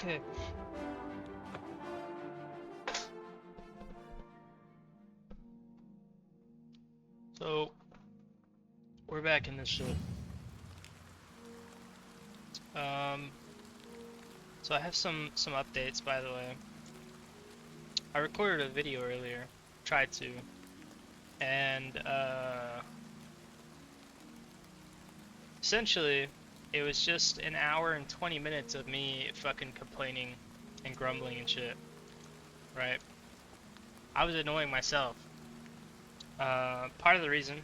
Okay. So, we're back in this shit. So I have some updates, by the way. I recorded a video earlier, tried to, and essentially, it was just an hour and 20 minutes of me fucking complaining and grumbling and shit, right? I was annoying myself. Part of the reason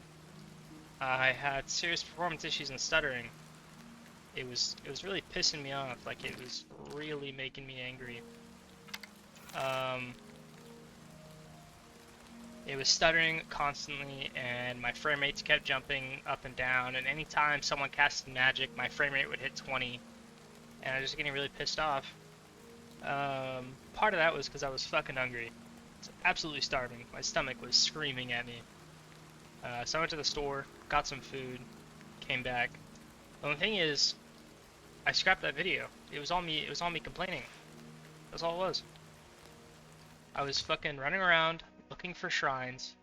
I had serious performance issues and stuttering. It was really pissing me off. Like, it was really making me angry. It was stuttering constantly, and my frame rates kept jumping up and down. And anytime someone casted magic, my frame rate would hit 20, and I was just getting really pissed off. Part of that was because I was fucking hungry. I was absolutely starving. My stomach was screaming at me. So I went to the store, got some food, came back. The only thing is, I scrapped that video. It was all me. It was all me complaining. That's all it was. I was fucking running around looking for shrines,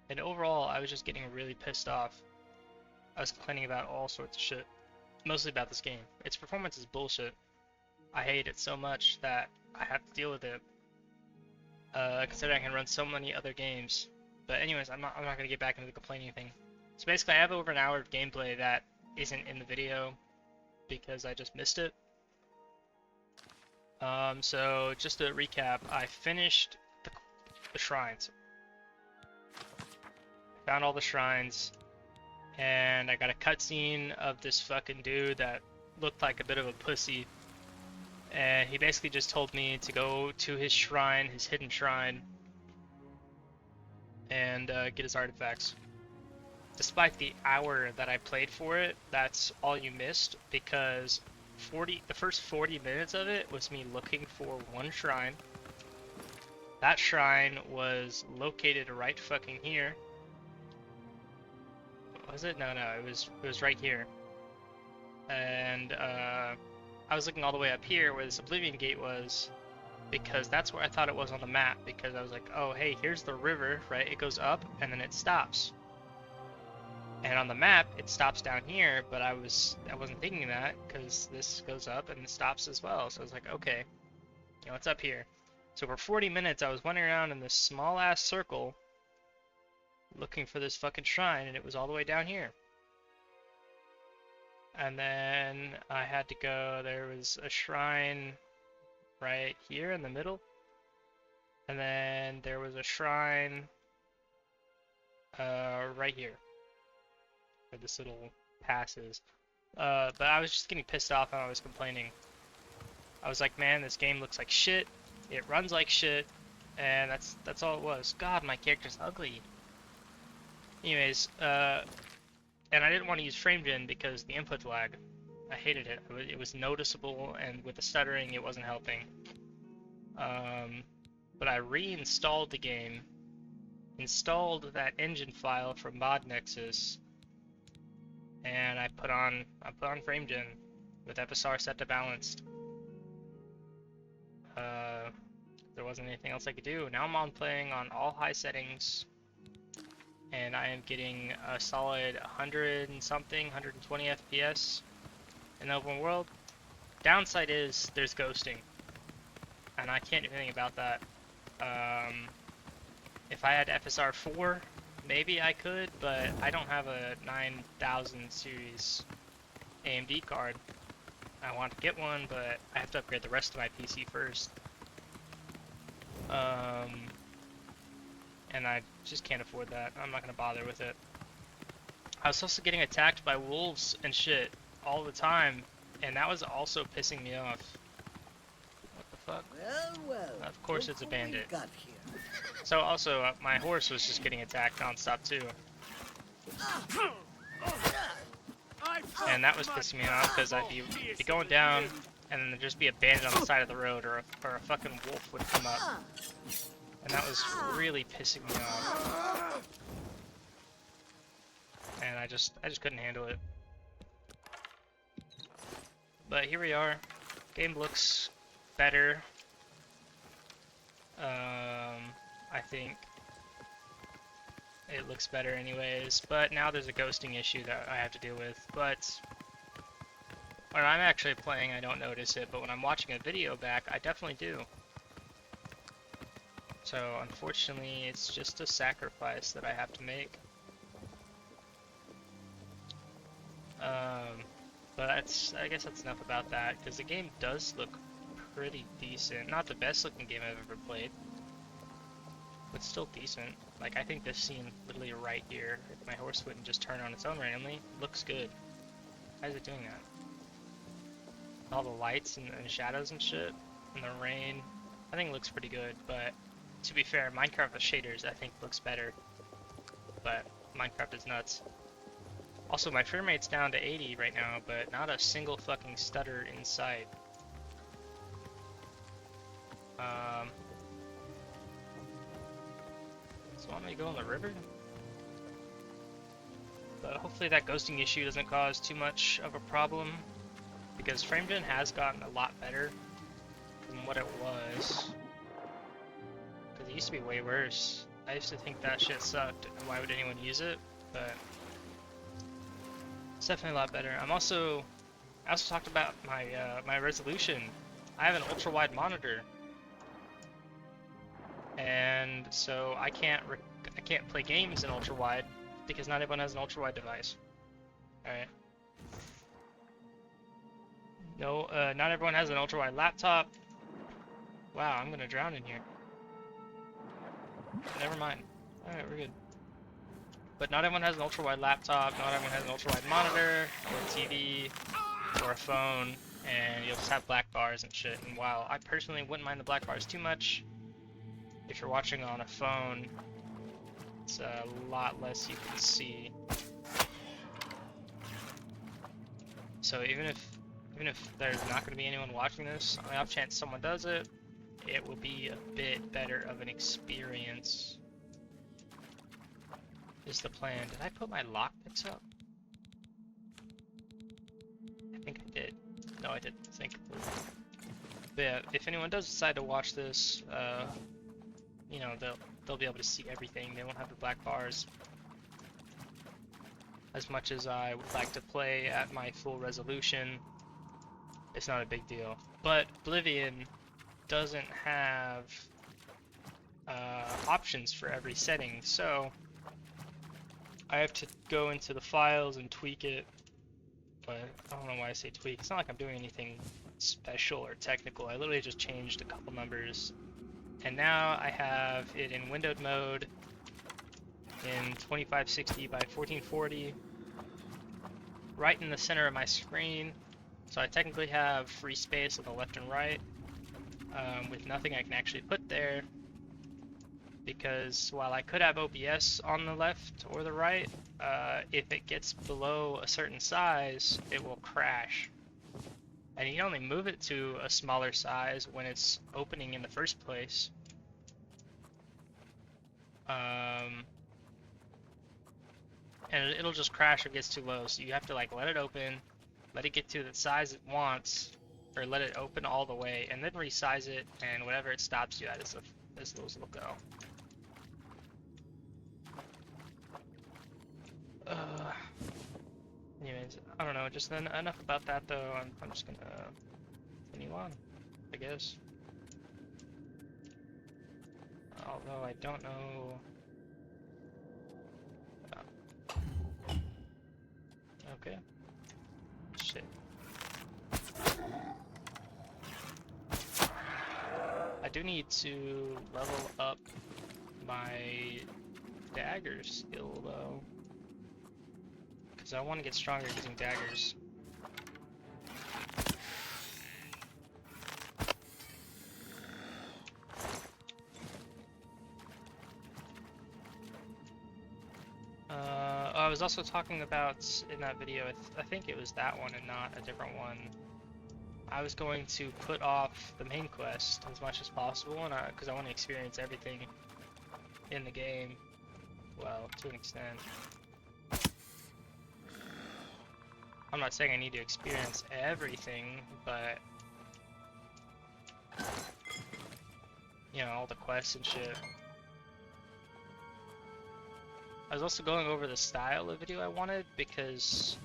and overall, I was just getting really pissed off. I was complaining about all sorts of shit, mostly about this game. Its performance is bullshit. I hate it so much that I have to deal with it. Considering I can run so many other games. But anyways, I'm not gonna get back into the complaining thing. So basically, I have over an hour of gameplay that isn't in the video because I just missed it. So just to recap, I finished the shrines. Found all the shrines, and I got a cutscene of this fucking dude that looked like a bit of a pussy. And he basically just told me to go to his shrine, his hidden shrine, and get his artifacts. Despite the hour that I played for it, that's all you missed, because the first 40 minutes of it was me looking for one shrine. That shrine was located right fucking here. Was it? No, it was right here. And I was looking all the way up here where this Oblivion gate was, because that's where I thought it was on the map, because I was like, oh hey, here's the river, right? It goes up and then it stops. And on the map, it stops down here, but I wasn't thinking that, because this goes up and it stops as well. So I was like, okay, you know, it's up here. So for 40 minutes, I was wandering around in this small-ass circle, looking for this fucking shrine, and it was all the way down here. And then I had to go, there was a shrine right here in the middle. And then there was a shrine right here, where this little pass is. But I was just getting pissed off and I was complaining. I was like, man, this game looks like shit. It runs like shit, and that's all it was. God, my character's ugly. Anyways, and I didn't want to use FrameGen because the input lag. I hated it. It was noticeable, and with the stuttering, it wasn't helping. But I reinstalled the game, installed that engine file from Mod Nexus, and I put on FrameGen with FSR set to balanced. There wasn't anything else I could do. Now I'm on playing on all high settings, and I am getting a solid 100 and something, 120 FPS in the open world. Downside is there's ghosting, and I can't do anything about that. If I had FSR 4, maybe I could, but I don't have a 9000 series AMD card. I want to get one, but I have to upgrade the rest of my PC first. And I just can't afford that. I'm not gonna bother with it. I was also getting attacked by wolves and shit all the time, and that was also pissing me off. What the fuck? Well, Of course it's a bandit. got here. So also, my horse was just getting attacked non-stop too. And that was pissing me off, because I'd be going down, and then there'd just be a bandit on the side of the road, or a fucking wolf would come up. And that was really pissing me off. And I just couldn't handle it. But here we are. Game looks better. I think it looks better anyways, but now there's a ghosting issue that I have to deal with. But when I'm actually playing, I don't notice it, but when I'm watching a video back, I definitely do. So unfortunately, it's just a sacrifice that I have to make. But I guess that's enough about that, because the game does look pretty decent. Not the best looking game I've ever played, but still decent. Like, I think this scene literally right here, if my horse wouldn't just turn on its own randomly, looks good. How is it doing that? All the lights and shadows and shit, and the rain, I think it looks pretty good, but to be fair, Minecraft with shaders I think looks better, but Minecraft is nuts. Also, my frame rate's down to 80 right now, but not a single fucking stutter in sight. So want me to go in the river? But hopefully that ghosting issue doesn't cause too much of a problem, because FrameGen has gotten a lot better from what it was. Because it used to be way worse. I used to think that shit sucked, and why would anyone use it? But it's definitely a lot better. I also talked about my my resolution. I have an ultra-wide monitor, and so I can't play games in ultra-wide because not everyone has an ultra-wide device. All right. No, not everyone has an ultra-wide laptop. Wow, I'm gonna drown in here. Never mind. All right, we're good. But not everyone has an ultra-wide laptop, not everyone has an ultra-wide monitor, or a TV, or a phone, and you'll just have black bars and shit. And while I personally wouldn't mind the black bars too much, if you're watching on a phone, it's a lot less you can see. So even if there's not going to be anyone watching this, on the off chance someone does it, it will be a bit better of an experience. Is the plan. Did I put my lockpicks up? I think I did. No, I didn't think. But yeah, if anyone does decide to watch this, you know, they'll be able to see everything. They won't have the black bars. As much as I would like to play at my full resolution, it's not a big deal. But Oblivion doesn't have options for every setting, so I have to go into the files and tweak it. But I don't know why I say tweak. It's not like I'm doing anything special or technical. I literally just changed a couple numbers, and now I have it in windowed mode in 2560 by 1440 right in the center of my screen, so I technically have free space on the left and right with nothing I can actually put there, because while I could have OBS on the left or the right, if it gets below a certain size, it will crash. And you can only move it to a smaller size when it's opening in the first place. And it'll just crash if it gets too low, so you have to like let it open, let it get to the size it wants, or let it open all the way, and then resize it, and whatever it stops you at is those will go. Anyways, I don't know, just enough about that though. I'm just gonna continue on, I guess. Although I don't know. Okay. Shit. I do need to level up my dagger skill though, because I want to get stronger using daggers. I was also talking about in that video, I think it was that one and not a different one. I was going to put off the main quest as much as possible, and because I want to experience everything in the game, well, to an extent. I'm not saying I need to experience everything, but you know, all the quests and shit. I was also going over the style of video I wanted because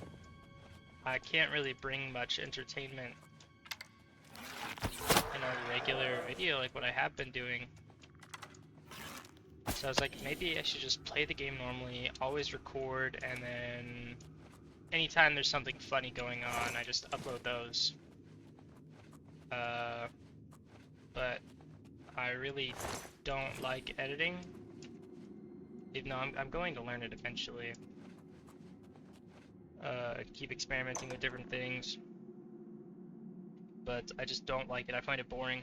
I can't really bring much entertainment in a regular video like what I have been doing. So I was like, maybe I should just play the game normally, always record, and then anytime there's something funny going on, I just upload those. But I really don't like editing, even though I'm going to learn it eventually. Keep experimenting with different things, but I just don't like it. I find it boring.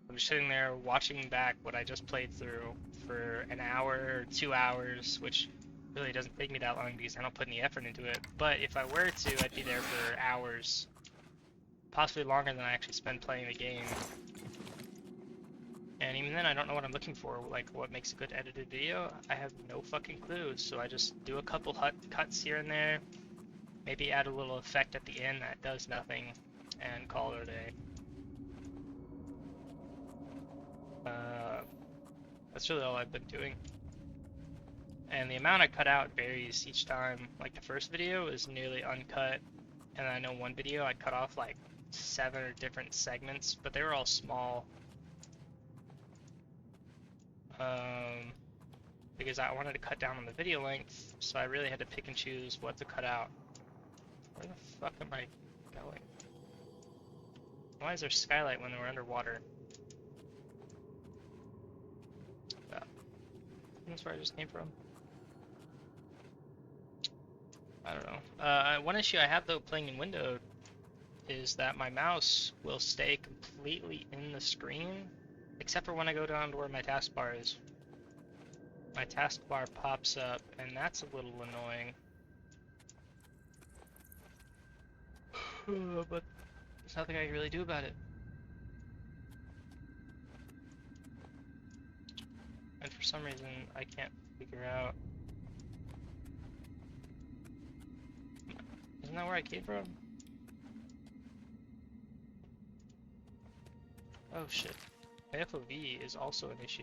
I'm just sitting there watching back what I just played through for an hour or 2 hours, which really doesn't take me that long because I don't put any effort into it. But if I were to, I'd be there for hours, possibly longer than I actually spend playing the game. And even then, I don't know what I'm looking for, like what makes a good edited video. I have no fucking clue, so I just do a couple cuts here and there, maybe add a little effect at the end that does nothing, and call it a day. That's really all I've been doing. And the amount I cut out varies each time. Like the first video is nearly uncut, and I know one video I cut off like 7 different segments, but they were all small. Because I wanted to cut down on the video length, so I really had to pick and choose what to cut out. Where the fuck am I going? Why is there skylight when we're underwater? That's where I just came from. I don't know. One issue I have though playing in Windows is that my mouse will stay completely in the screen, except for when I go down to where my taskbar is. My taskbar pops up, and that's a little annoying. But there's nothing I can really do about it. And for some reason, I can't figure out. Isn't that where I came from? Oh shit. My FOV is also an issue.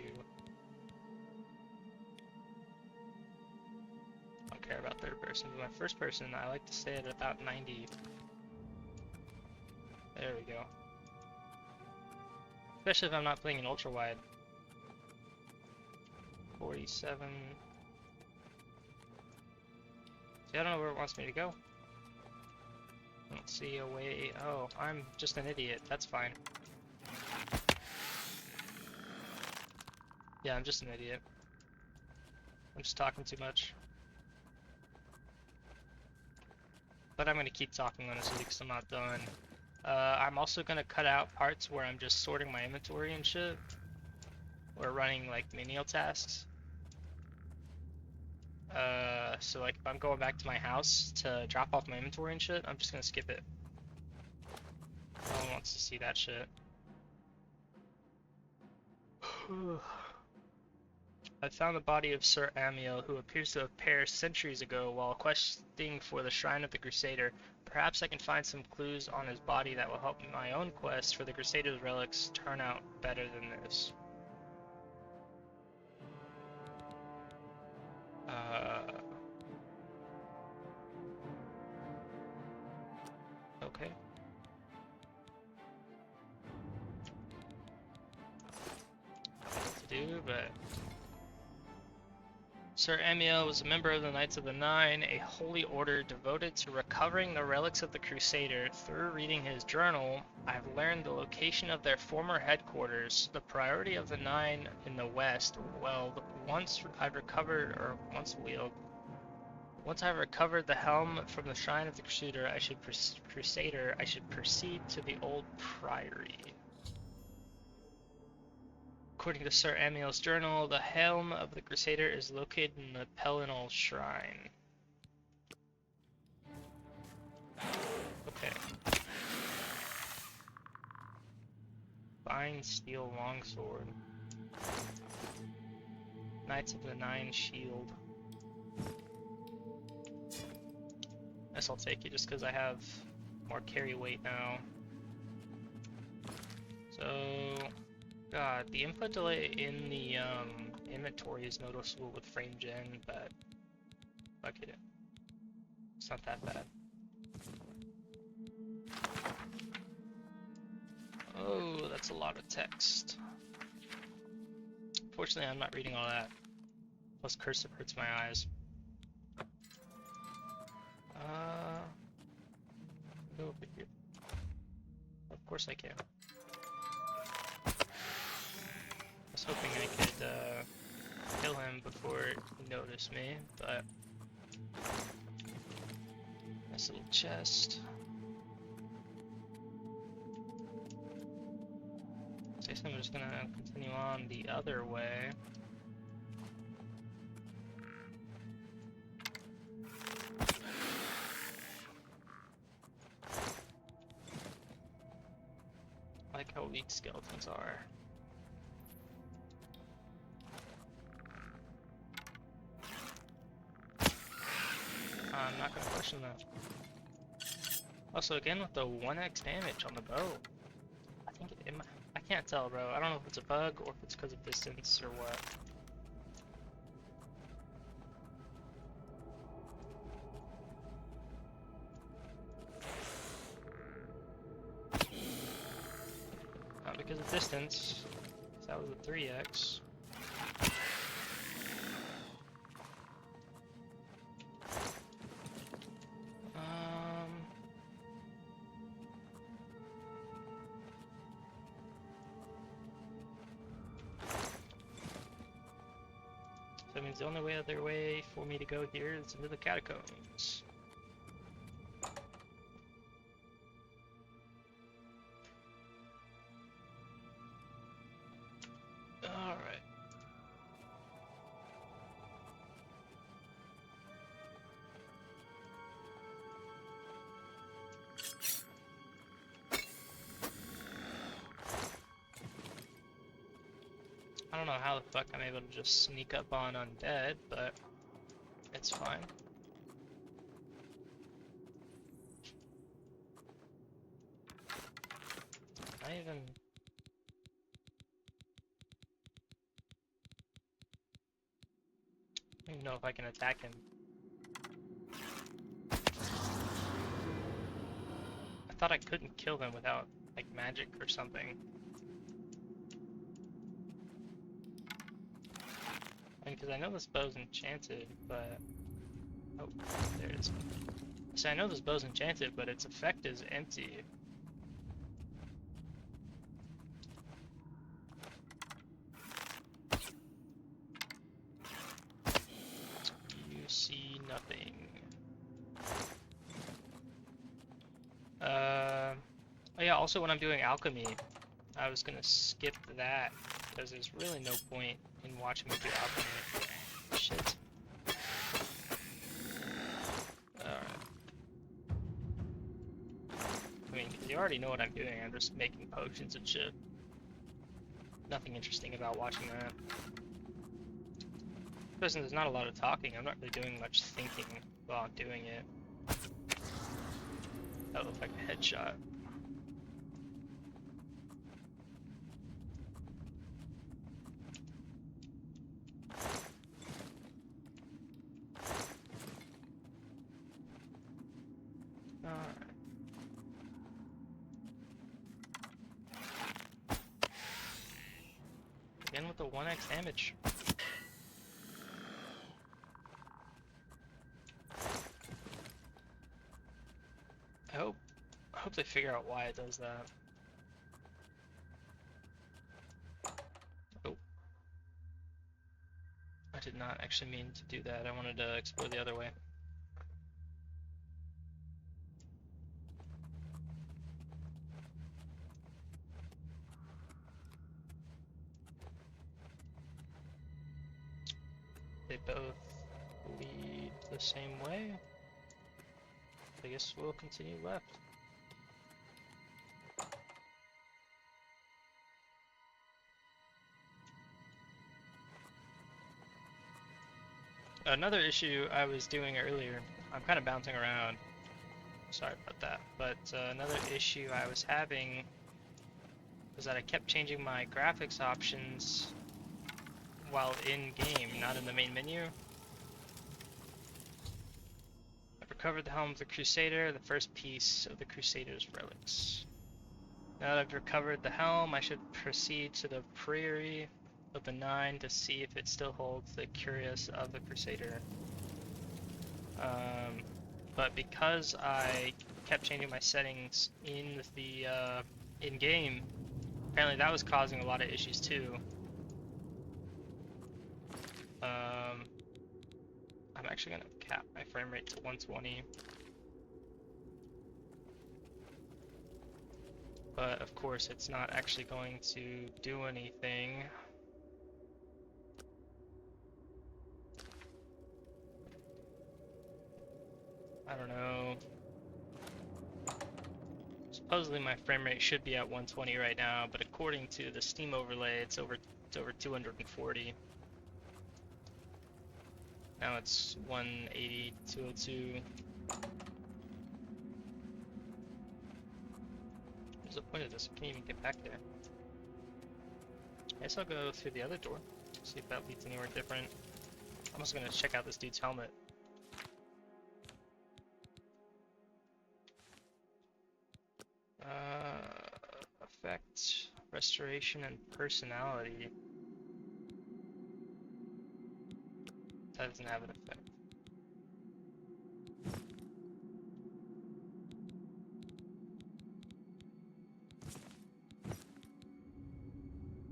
I don't care about third person, but my first person, I like to stay at about 90. There we go. Especially if I'm not playing in ultra wide. 47. See, I don't know where it wants me to go. I don't see a way. Oh, I'm just an idiot. That's fine. Yeah, I'm just an idiot. I'm just talking too much. But I'm gonna keep talking honestly because I'm not done. I'm also gonna cut out parts where I'm just sorting my inventory and shit. Or running like menial tasks. So like if I'm going back to my house to drop off my inventory and shit, I'm just gonna skip it. No one wants to see that shit. I found the body of Sir Amiel, who appears to have perished centuries ago while questing for the Shrine of the Crusader. Perhaps I can find some clues on his body that will help my own quest for the Crusader's relics turn out better than this. Okay. What to do, but Sir Amiel was a member of the Knights of the Nine, a holy order devoted to recovering the relics of the Crusader. Through reading his journal, I have learned the location of their former headquarters, the priority of the Nine in the west. Well, once I've recovered the helm from the Shrine of the Crusader, I should proceed to the old priory. According to Sir Amiel's journal, the helm of the Crusader is located in the Pelinal Shrine. Okay. Fine steel longsword. Knights of the Nine shield. Guess I'll take it just because I have more carry weight now. So So, God, the input delay in the inventory is noticeable with frame gen, but fuck it. It's not that bad. Oh, that's a lot of text. Fortunately, I'm not reading all that. Plus, cursive hurts my eyes. Go over here. Of course I can. I was hoping I could kill him before he noticed me, but nice little chest. So I guess I'm just gonna continue on the other way. I like how weak skeletons are. I'm not gonna question that. Also, again with the 1x damage on the bow. I think I can't tell, bro. I don't know if it's a bug or if it's because of distance or what. Not because of distance. That was a 3x. So that means the only other way for me to go here is into the catacombs. Alright. I don't know how the fuck I'm able to just sneak up on undead, but it's fine. I don't even know if I can attack him. I thought I couldn't kill him without, like, magic or something. I mean, because I know this bow's enchanted, but... Oh, there it is. So I know this bow's enchanted, but its effect is empty. You see nothing. Oh yeah, also when I'm doing alchemy, I was gonna skip that, because there's really no point in watching me do alchemy. Shit. Alright. I mean, because you already know what I'm doing, I'm just making potions and shit. Nothing interesting about watching that. Because there's not a lot of talking, I'm not really doing much thinking while I'm doing it. That looks like a headshot. Alright. Again with the 1x damage. I hope they figure out why it does that. Oh. I did not actually mean to do that. I wanted to explore the other way. They both lead the same way. I guess we'll continue left. Another issue I was doing earlier, I'm kind of bouncing around, sorry about that, but another issue I was having was that I kept changing my graphics options while in-game, not in the main menu. I've recovered the Helm of the Crusader, the first piece of the Crusader's relics. Now that I've recovered the helm, I should proceed to the Priory of the Nine to see if it still holds the Curious of the Crusader. But because I kept changing my settings in the in-game, apparently that was causing a lot of issues too. I'm actually gonna cap my frame rate to 120. But of course it's not actually going to do anything. I don't know. Supposedly my frame rate should be at 120 right now, but according to the Steam overlay, it's over 240. Now it's 180, 202. What's the point of this? I can't even get back there. I guess I'll go through the other door, see if that leads anywhere different. I'm also gonna check out this dude's helmet. Effect, restoration, and personality. That doesn't have an effect.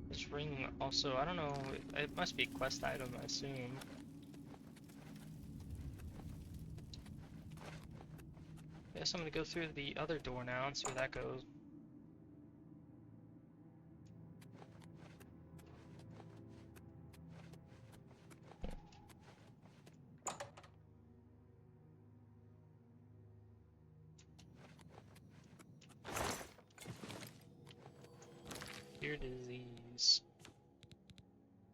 This ring also, I don't know, it must be a quest item, I assume. I guess I'm gonna go through the other door now and see where that goes. Ear disease.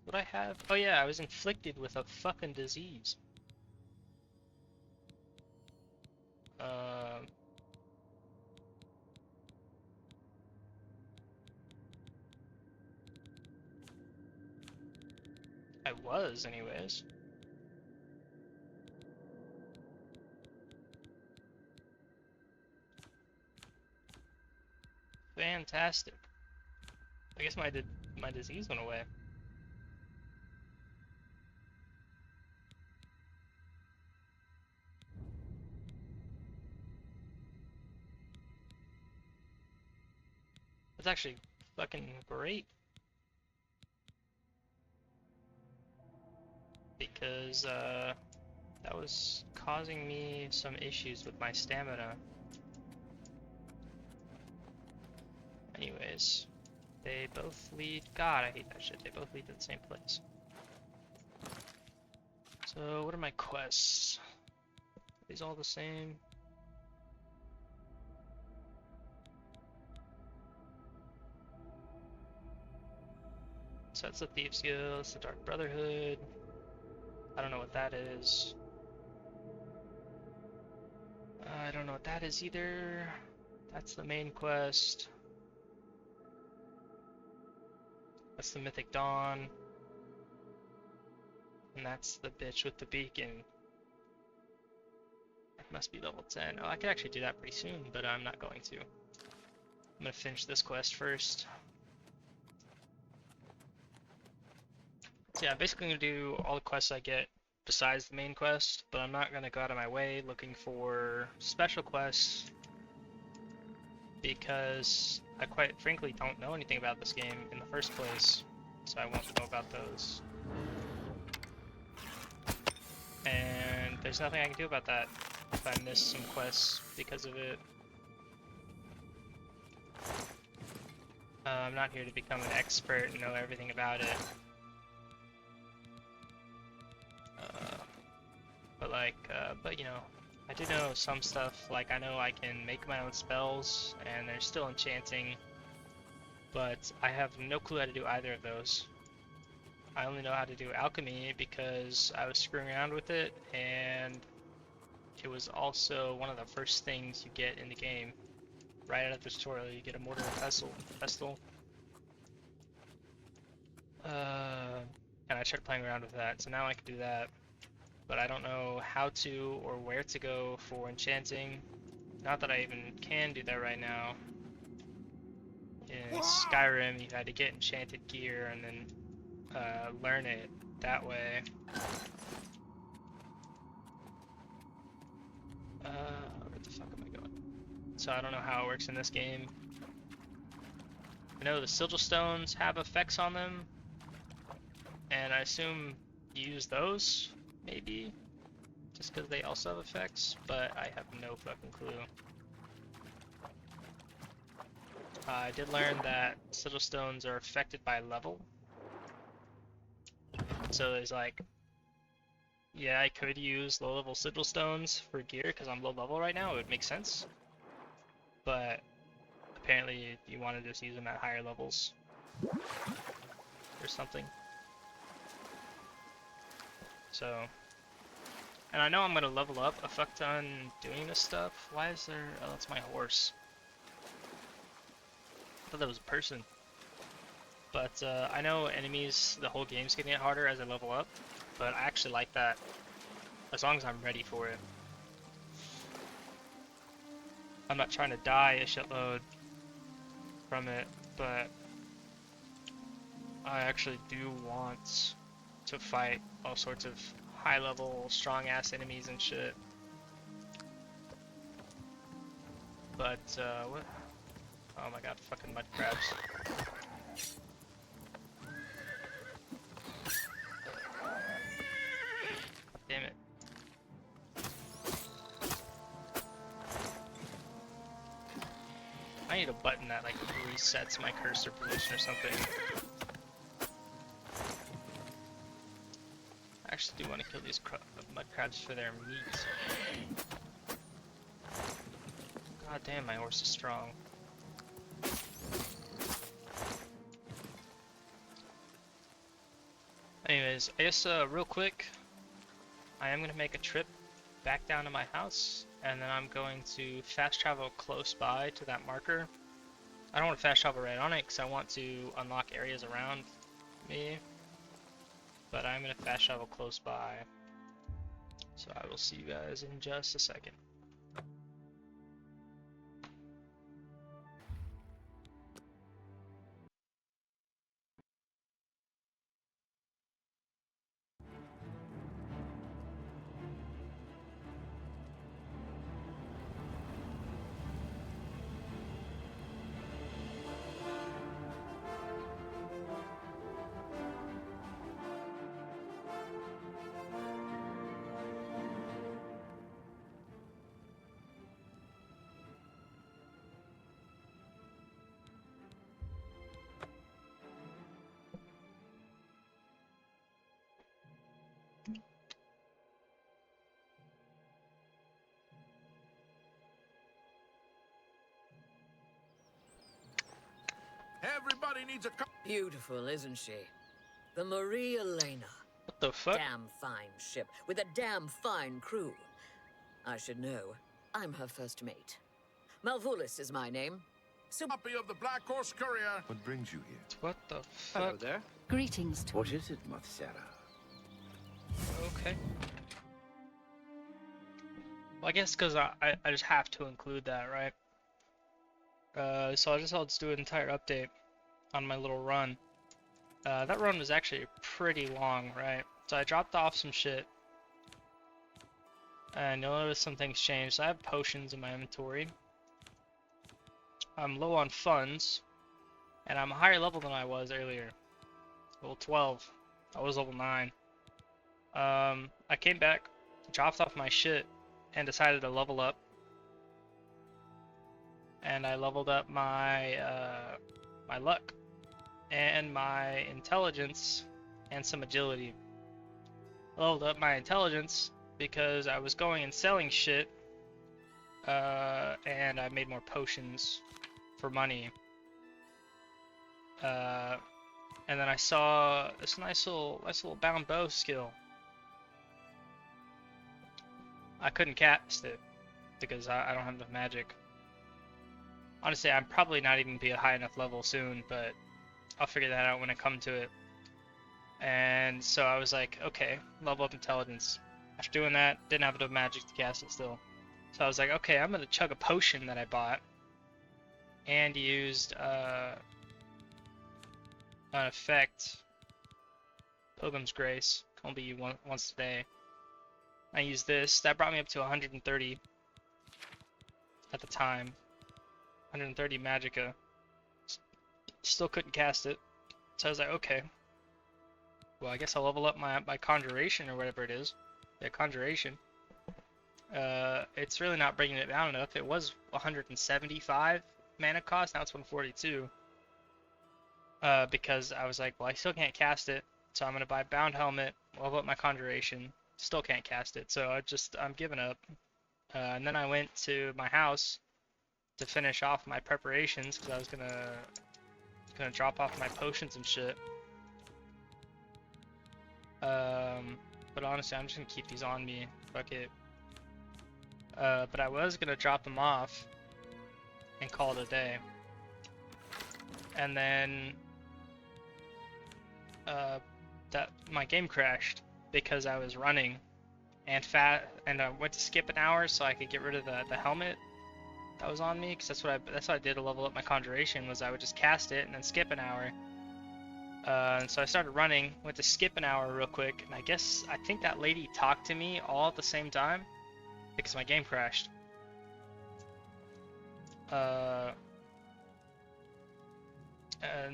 What I have? Oh yeah, I was inflicted with a fucking disease. I was, anyways. Fantastic. I guess my disease went away. That's actually fucking great. Because that was causing me some issues with my stamina. Anyways, they both lead. God, I hate that shit. They both lead to the same place. So, what are my quests? Are these all the same? So that's the Thieves Guild, it's the Dark Brotherhood. I don't know what that is. I don't know what that is either. That's the main quest. That's the Mythic Dawn. And that's the bitch with the beacon. It must be level 10. Oh, I could actually do that pretty soon, but I'm not going to. I'm gonna finish this quest first. So yeah, I'm basically gonna do all the quests I get besides the main quest, but I'm not gonna go out of my way looking for special quests because I quite frankly don't know anything about this game in the first place, so I won't know about those. And there's nothing I can do about that if I miss some quests because of it. I'm not here to become an expert and know everything about it. But you know, I do know some stuff, like I know I can make my own spells, and there's still enchanting, but I have no clue how to do either of those. I only know how to do alchemy because I was screwing around with it, and it was also one of the first things you get in the game. Right out of the tutorial, you get a mortar and pestle. And I tried playing around with that, so now I can do that. But I don't know how to or where to go for enchanting. Not that I even can do that right now. In Skyrim, you had to get enchanted gear and then learn it that way. Where the fuck am I going? So I don't know how it works in this game. I know the sigil stones have effects on them, and I assume you use those, maybe, just because they also have effects, but I have no fucking clue. I did learn that sigil stones are affected by level. So there's like, yeah, I could use low level sigil stones for gear because I'm low level right now, it would make sense. But apparently you want to just use them at higher levels or something. So, and I know I'm gonna level up a fuck ton doing this stuff. Why is there, oh, that's my horse. I thought that was a person. But I know enemies, the whole game's getting harder as I level up, but I actually like that, as long as I'm ready for it. I'm not trying to die a shitload from it, but I actually do want to fight all sorts of high-level, strong-ass enemies and shit. But, what? Oh my god, fucking mud crabs. Damn it. I need a button that, like, resets my cursor position or something. I actually do want to kill these mud crabs for their meat. God damn, my horse is strong. Anyways, I guess real quick, I am going to make a trip back down to my house, and then I'm going to fast travel close by to that marker. I don't want to fast travel right on it because I want to unlock areas around me, but I'm going to fast travel close by. So I will see you guys in just a second. Everybody needs a cup. Beautiful, isn't she? The Marie Elena. What the fuck? Damn fine ship with a damn fine crew. I should know. I'm her first mate. Malvulis is my name. Copy of the Black Horse Courier. What brings you here? What the fuck? Hello there. Greetings to What is it, Matsera? Okay. Well, I guess because I just have to include that, right? So I'll just do an entire update on my little run. That run was actually pretty long, right? So I dropped off some shit, and you'll notice some things changed. So I have potions in my inventory. I'm low on funds, and I'm a higher level than I was earlier. Level 12. I was level 9. I came back, dropped off my shit, and decided to level up. And I leveled up my my luck and my intelligence and some agility. I leveled up my intelligence because I was going and selling shit, and I made more potions for money. And then I saw this nice little bound bow skill. I couldn't cast it because I don't have enough magic. Honestly, I'm probably not even be a high enough level soon, but I'll figure that out when I come to it. And so I was like, okay, level up intelligence. After doing that, didn't have enough magic to cast it still. So I was like, okay, I'm gonna chug a potion that I bought and used an effect, Pilgrim's Grace, can only be used once a day. I used this, that brought me up to 130 at the time. 130 magicka. Still couldn't cast it. So I was like, okay. Well, I guess I'll level up my conjuration or whatever it is. Yeah, conjuration. It's really not bringing it down enough. It was 175 mana cost, now it's 142. Because I was like, well, I still can't cast it, so I'm gonna buy Bound Helmet, level up my conjuration. Still can't cast it, so I'm giving up. And then I went to my house to finish off my preparations because I was gonna drop off my potions and shit. But honestly, I'm just gonna keep these on me. Fuck it. But I was gonna drop them off and call it a day. And then that my game crashed because I was running and I went to skip an hour so I could get rid of the helmet that was on me, because that's what I did to level up my conjuration, was I would just cast it and then skip an hour. And so I started running, went to skip an hour real quick, and I think that lady talked to me all at the same time because my game crashed. And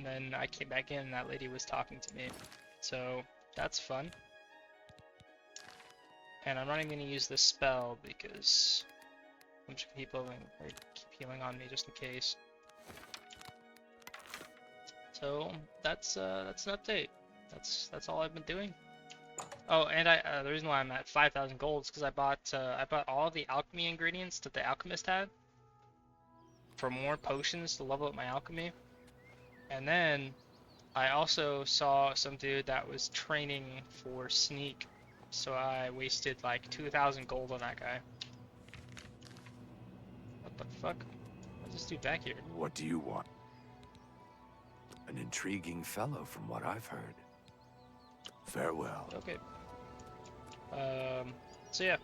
then I came back in and that lady was talking to me. So that's fun. And I'm not even gonna use this spell because I'm just gonna keep healing on me just in case. So that's an update. That's all I've been doing. Oh, and the reason why I'm at 5,000 gold is because I bought all the alchemy ingredients that the alchemist had for more potions to level up my alchemy. And then I also saw some dude that was training for sneak, so I wasted like 2,000 gold on that guy. What the fuck? What's this dude back here? What do you want? An intriguing fellow from what I've heard. Farewell. Okay. So yeah,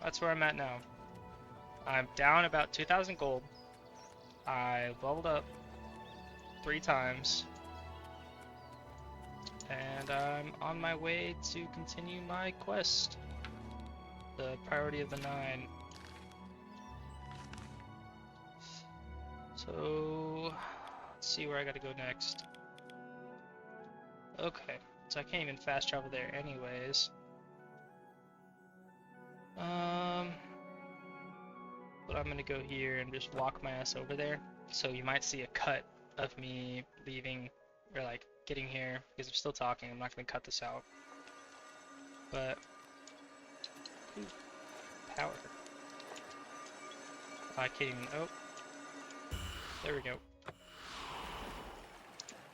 that's where I'm at now. I'm down about 2,000 gold. I leveled up 3 times. And I'm on my way to continue my quest. The priority of the 9. So, let's see where I gotta go next. Okay, so I can't even fast travel there anyways. But I'm gonna go here and just walk my ass over there. So you might see a cut of me leaving, or like getting here, because I'm still talking. I'm not gonna cut this out. But ooh, power. I can't even. Oh, there we go.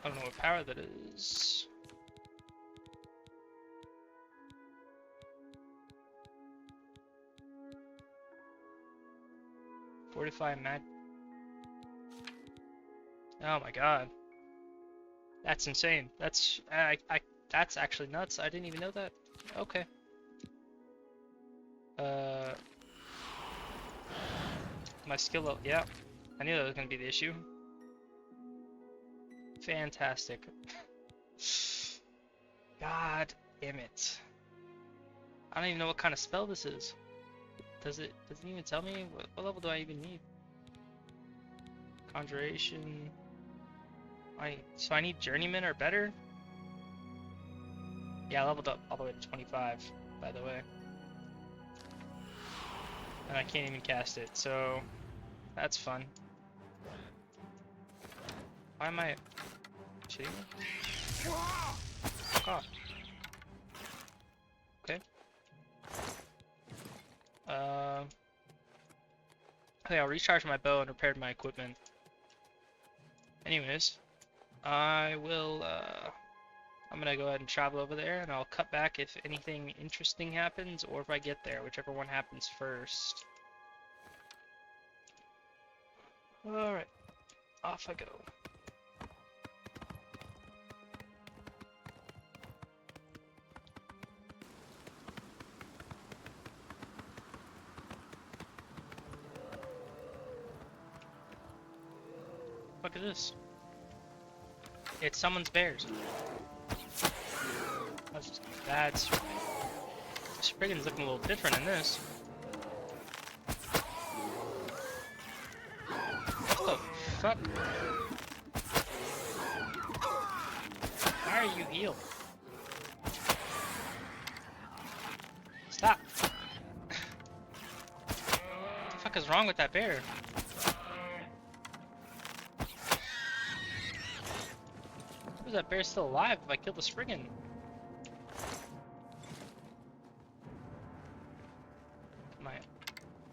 I don't know what power that is. $45 mag. Oh my god. That's insane. That's that's actually nuts. I didn't even know that. Okay. My skill level, yeah. I knew that was gonna be the issue. Fantastic. God damn it. I don't even know what kind of spell this is. Doesn't even tell me? What level do I even need? Conjuration. So I need Journeyman or better? Yeah, I leveled up all the way to 25, by the way. And I can't even cast it, so that's fun. Why am I shitting me? Fuck off. Okay. Okay, I'll recharge my bow and repair my equipment. Anyways, I'm gonna go ahead and travel over there, and I'll cut back if anything interesting happens, or if I get there, whichever one happens first. Alright, off I go. fuck is this? It summons bears. That's Spriggan's looking a little different in this. What the fuck? Why are you healed? Stop. What the fuck is wrong with that bear? How is that bear still alive if I killed the Spriggan?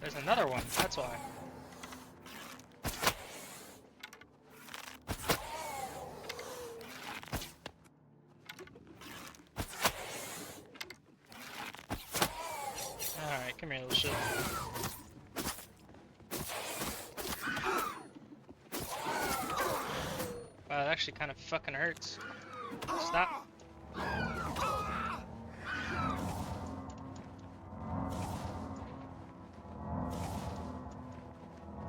There's another one, that's why. Alright, come here, little shit. Wow, that actually kind of fucking hurts. Stop.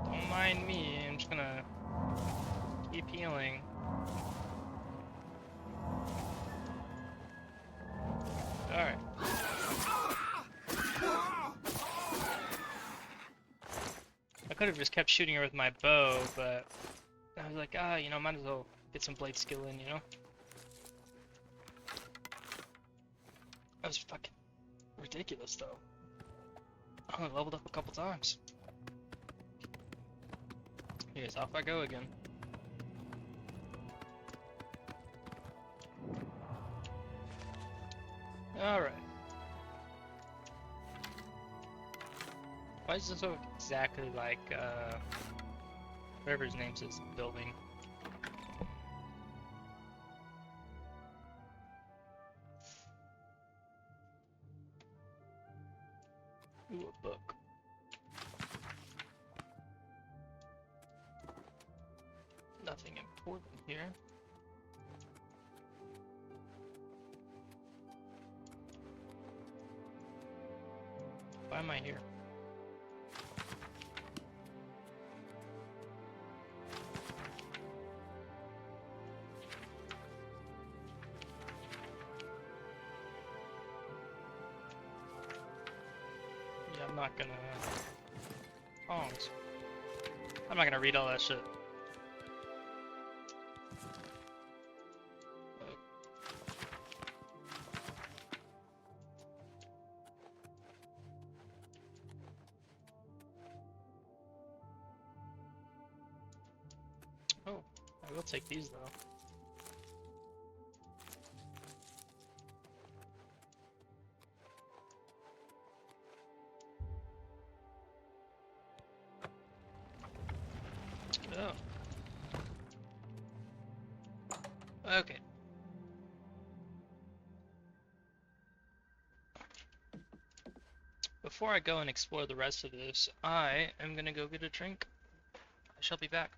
Don't mind me, I'm just gonna keep healing. Alright. I could have just kept shooting her with my bow, but I was like, you know, might as well get some blade skill in, you know? That was fucking ridiculous, though. I only leveled up a couple times. Yes, off I go again. Alright. Why does this look exactly like, whatever his name says, building? Ooh, a book. Nothing important here. Why am I here? Yeah, I'm not gonna... Tongs. I'm not gonna read all that shit. Oh, I will take these though. Oh. Okay. Before I go and explore the rest of this, I am gonna go get a drink. I shall be back.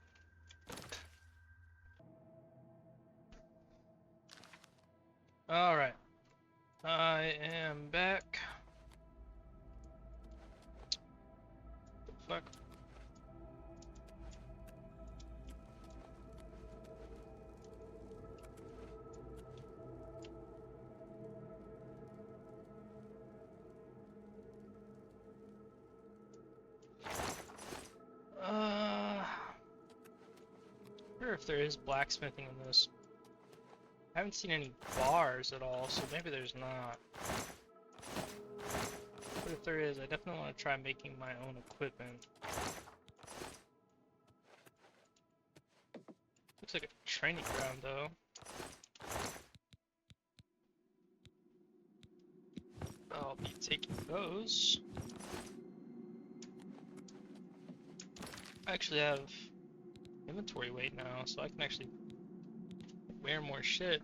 Alright. I am back. The fuck? I wonder if there is blacksmithing in this. I haven't seen any bars at all, so maybe there's not. But if there is, I definitely want to try making my own equipment. Looks like a training ground, though. I'll be taking those. I actually have inventory weight now, so I can actually wear more shit.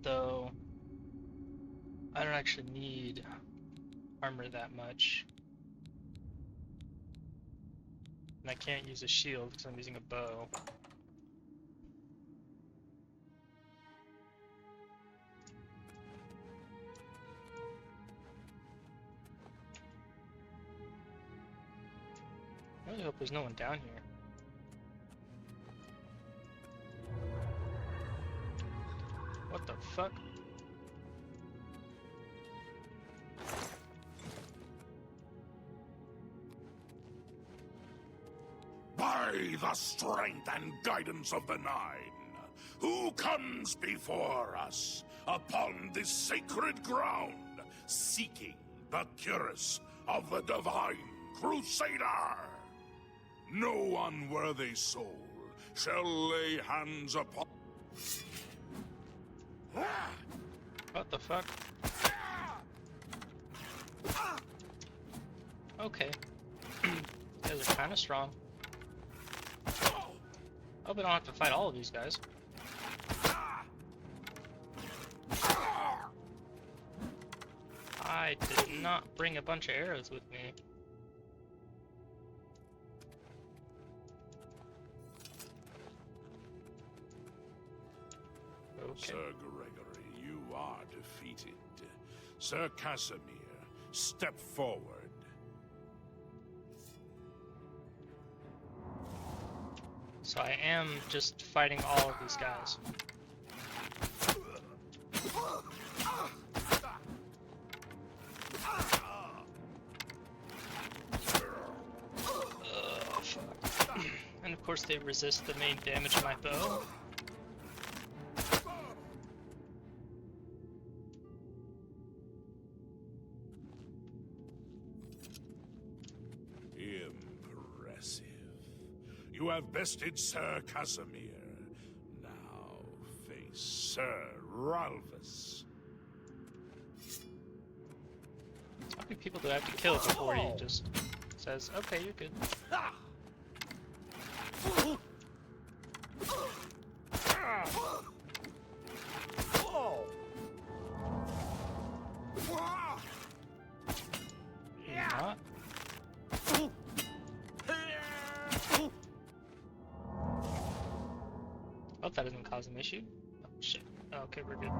Though, I don't actually need armor that much. And I can't use a shield because I'm using a bow. Oh, really hope there's no one down here. What the fuck? By the strength and guidance of the Nine, who comes before us upon this sacred ground, seeking the cuirass of the Divine Crusader? No unworthy soul shall lay hands upon... What the fuck? Okay. You guys are kind of strong. Hope we don't have to fight all of these guys. I did not bring a bunch of arrows with me. Okay. Sir Gregory, you are defeated. Sir Casimir, step forward. So I am just fighting all of these guys. Fuck. And of course they resist the main damage of my bow. Impressive. You have bested Sir Casimir. Now face Sir Ralphus. How many people do I have to kill before he just says, okay, you're good? Not? Hope that doesn't cause an issue. Oh shit. Okay, we're good.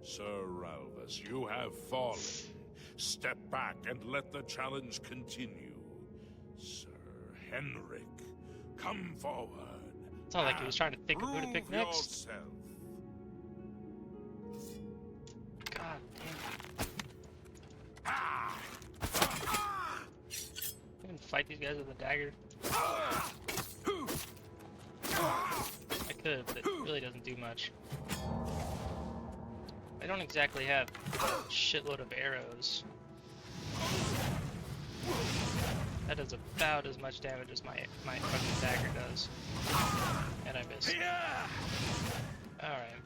Sir Ralphus, you have fallen. Step back and let the challenge continue. Sir Henrik, come forward. It's not like he was trying to think of who to pick Prove next. yourself. God damn. I can fight these guys with a dagger. I could, but it really doesn't do much. I don't exactly have a shitload of arrows. That does about as much damage as my fucking dagger does. And I missed. Alright.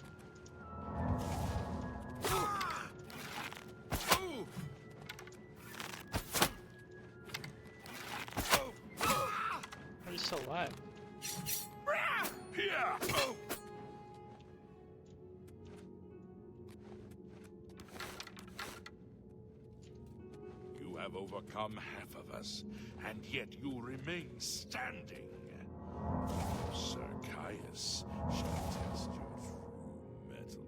How are you still alive? You have overcome half of us, and yet you remain standing. Sir Caius shall test your true mettle.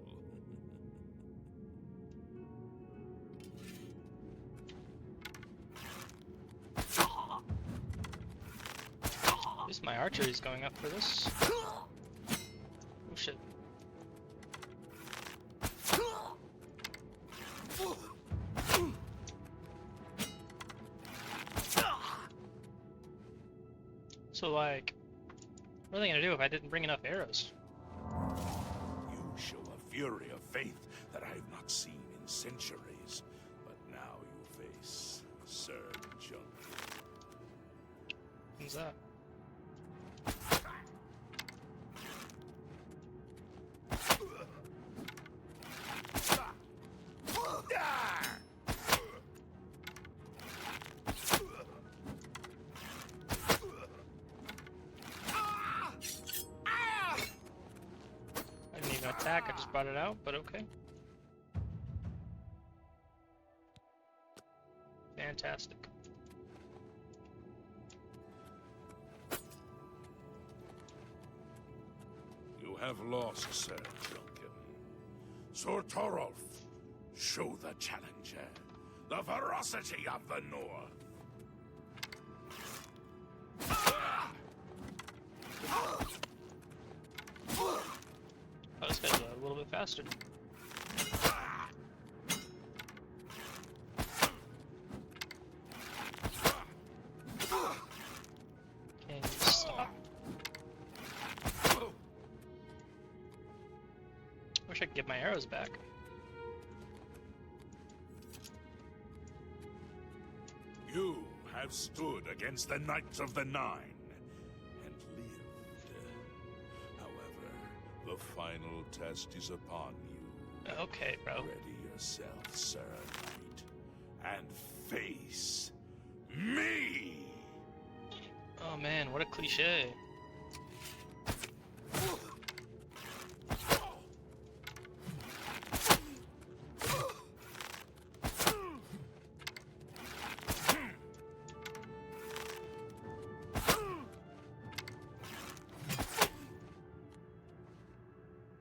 At least my archery is going up for this. Oh shit. So like, what are they gonna do if I didn't bring enough arrows? You show a fury of faith that I have not seen in centuries, but now you face Sir Junkie. Who's that? I didn't even attack, I just brought it out, but okay. Fantastic. You have lost, Sir Junkin. Sir Torolf, Show the challenger the ferocity of the North. Oh, this guy's a little bit faster. Can you stop? Wish I could get my arrows back. You have stood against the Knights of the Nine and lived. However, the final test is upon you. Okay, bro. Ready yourself, Sir Knight, and face me! Oh man, what a cliche.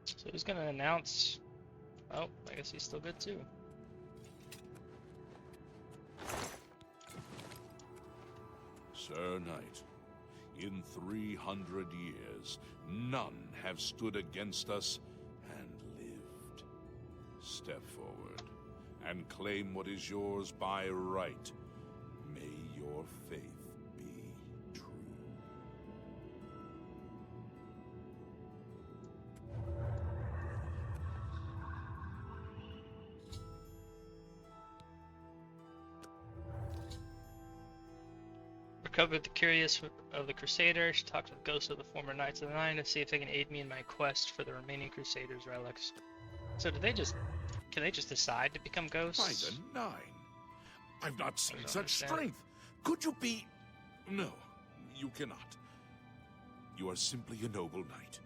So who's gonna announce? Oh, I guess he's still good too. Sir Knight, in 300 years, none have stood against us and lived. Step forward and claim what is yours by right. May your faith be true. Recovered the curious of the Crusaders, talked with ghosts of the former Knights of the Nine to see if they can aid me in my quest for the remaining Crusaders' relics. So can they just decide to become By ghosts? the Nine, I've not seen don't such understand. strength. Could you be... No, you cannot. You are simply a noble knight.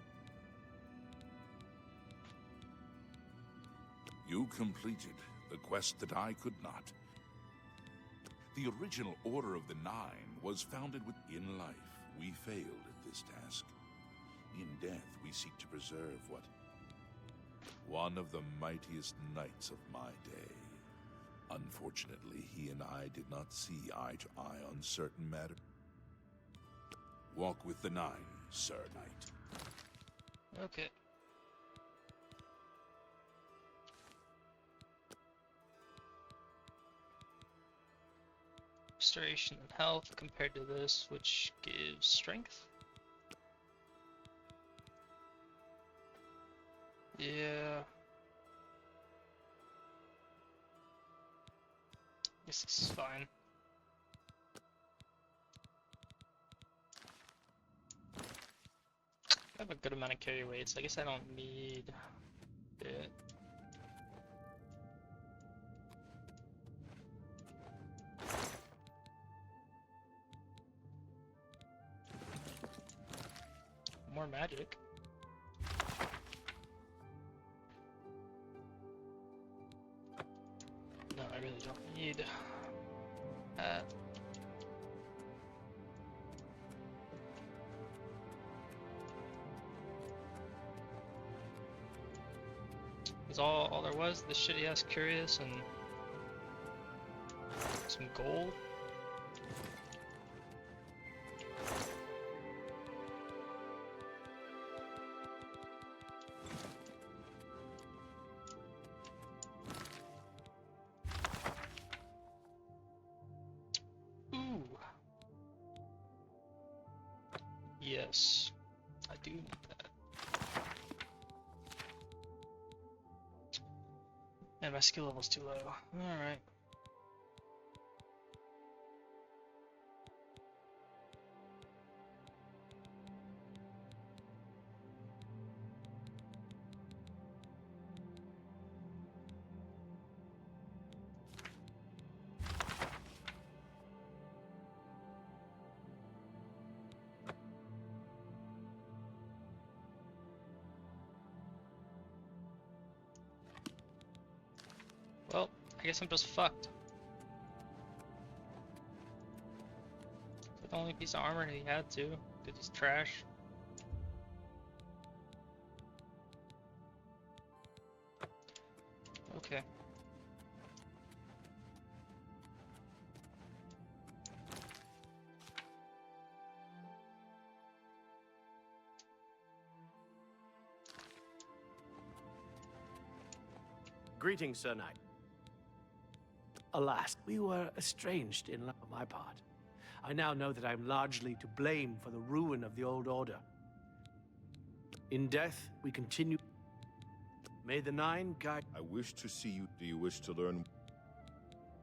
You completed the quest that I could not. The original Order of the Nine was founded within life. We failed at this task. In death, we seek to preserve what? One of the mightiest knights of my day. Unfortunately, he and I did not see eye to eye on certain matters. Walk with the Nine, Sir Knight. Okay. Restoration and health compared to this, which gives strength. Yeah. Guess this is fine. I have a good amount of carry weight, so I guess I don't need it. More magic. No, I really don't need that. Is all there was? This shitty ass curious and some gold. Ooh. Yes, I do need that. And my skill level's too low. Alright. Well, I guess I'm just fucked. Is that the only piece of armor he had too? Because he's trash. Okay. Greetings, Sir Knight. Alas, we were estranged in on my part. I now know that I'm largely to blame for the ruin of the old order. In death, we continue. May the Nine guide. I wish to see you. Do you wish to learn?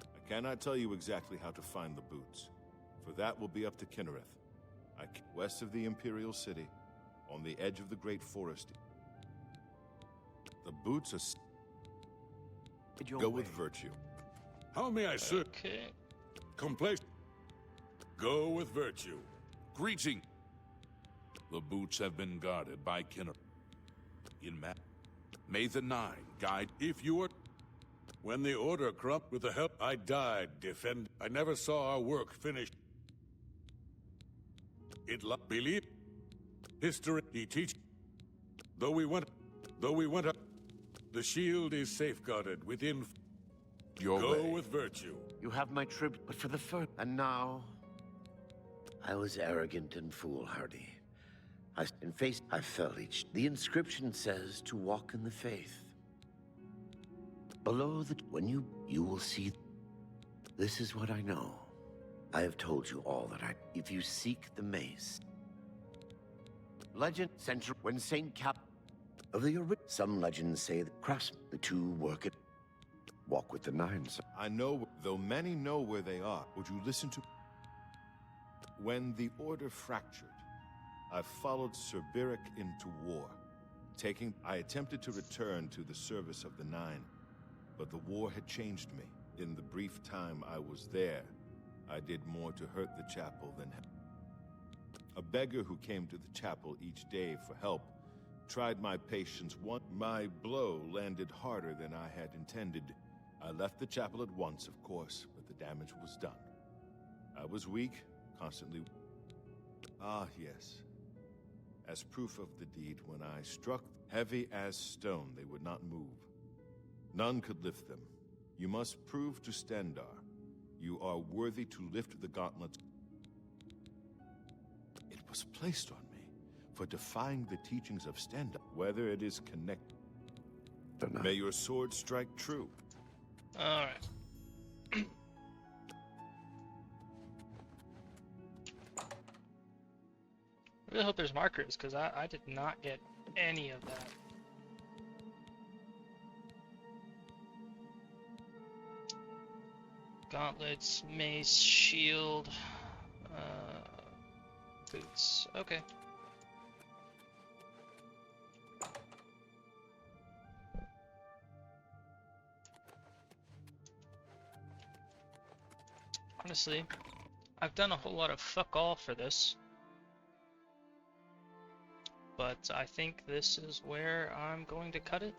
I cannot tell you exactly how to find the boots, for that will be up to Kinnereth. West of the Imperial City, on the edge of the Great Forest. The boots are... Go with virtue. How may I serve? Okay. Complacent. Go with virtue. Greeting. The boots have been guarded by Kinner. May the Nine guide if you are... When the Order corrupt with the help, I died, defend. I never saw our work finished. Believe. History, he teach. Though we went up, the shield is safeguarded within... Your Go way. with virtue. You have my tribute, but for the first... And now... I was arrogant and foolhardy. I fell each... The inscription says to walk in the faith. Below the... When you will see... This is what I know. I have told you all that I... If you seek the mace... Legend century when Saint Cap... Of the some legends say that the two work it. Walk with the Nine. I know, though many know where they are. Would you listen to... When the Order fractured, I followed Sir Beric into war. I attempted to return to the service of the Nine, but the war had changed me. In the brief time I was there, I did more to hurt the chapel than help. A beggar who came to the chapel each day for help tried my patience once. My blow landed harder than I had intended. I left the chapel at once, of course, but the damage was done. I was weak, constantly... Ah, yes. As proof of the deed, when I struck heavy as stone, they would not move. None could lift them. You must prove to Stendar you are worthy to lift the gauntlet. It was placed on me for defying the teachings of Stendar, whether it is connected. May your sword strike true. Alright. I really hope there's markers, because I did not get any of that. Gauntlets, mace, shield, boots. Okay. Honestly, I've done a whole lot of fuck all for this. But I think this is where I'm going to cut it.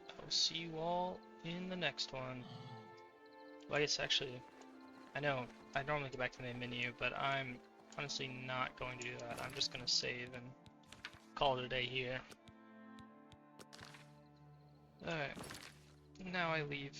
I'll see you all in the next one. Well, I guess actually, I know I normally go back to the main menu, but I'm honestly not going to do that. I'm just going to save and call it a day here. Alright, now I leave.